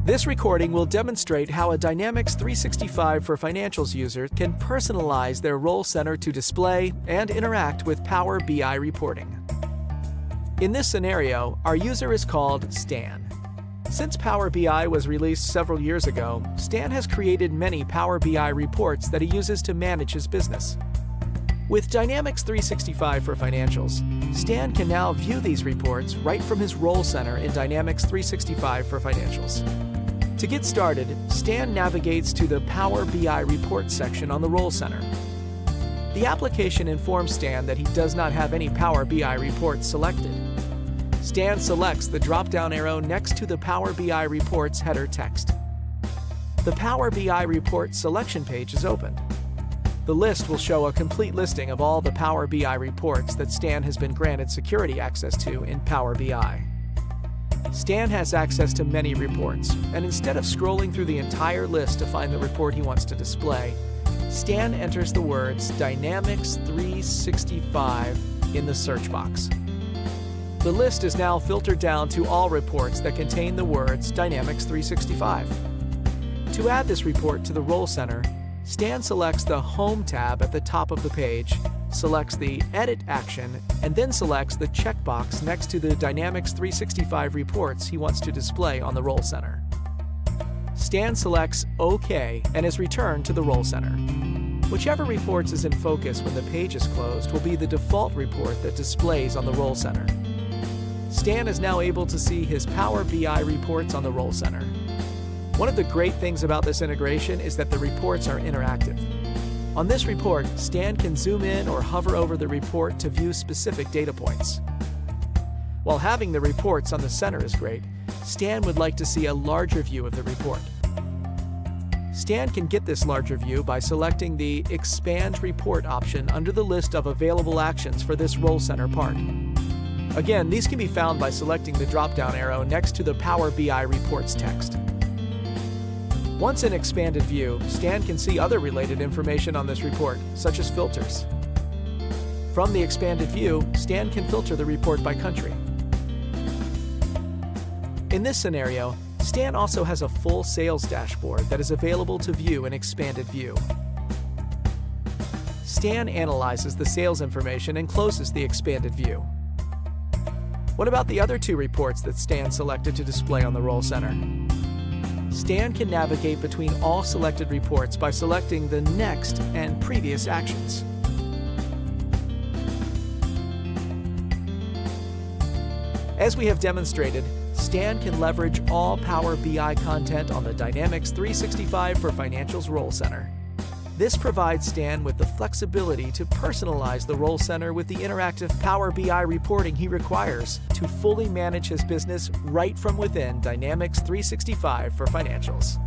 This recording will demonstrate how a Dynamics 365 for Financials user can personalize their Role Center to display and interact with Power BI reporting. In this scenario, our user is called Stan. Since Power BI was released several years ago, Stan has created many Power BI reports that he uses to manage his business. With Dynamics 365 for Financials, Stan can now view these reports right from his Role Center in Dynamics 365 for Financials. To get started, Stan navigates to the Power BI Reports section on the Role Center. The application informs Stan that he does not have any Power BI reports selected. Stan selects the drop-down arrow next to the Power BI Reports header text. The Power BI Reports selection page is opened. The list will show a complete listing of all the Power BI reports that Stan has been granted security access to in Power BI. Stan has access to many reports, and instead of scrolling through the entire list to find the report he wants to display, Stan enters the words Dynamics 365 in the search box. The list is now filtered down to all reports that contain the words Dynamics 365. To add this report to the Role Center, Stan selects the Home tab at the top of the page, selects the Edit action, and then selects the checkbox next to the Dynamics 365 reports he wants to display on the Role Center. Stan selects OK and is returned to the Role Center. Whichever reports is in focus when the page is closed will be the default report that displays on the Role Center. Stan is now able to see his Power BI reports on the Role Center. One of the great things about this integration is that the reports are interactive. On this report, Stan can zoom in or hover over the report to view specific data points. While having the reports on the center is great, Stan would like to see a larger view of the report. Stan can get this larger view by selecting the Expand Report option under the list of available actions for this Role Center part. Again, these can be found by selecting the drop-down arrow next to the Power BI Reports text. Once in Expanded View, Stan can see other related information on this report, such as filters. From the Expanded View, Stan can filter the report by country. In this scenario, Stan also has a full sales dashboard that is available to view in Expanded View. Stan analyzes the sales information and closes the Expanded View. What about the other two reports that Stan selected to display on the Role Center? Stan can navigate between all selected reports by selecting the Next and Previous actions. As we have demonstrated, Stan can leverage all Power BI content on the Dynamics 365 for Financials Role Center. This provides Stan with the flexibility to personalize the Role Center with the interactive Power BI reporting he requires to fully manage his business right from within Dynamics 365 for Financials.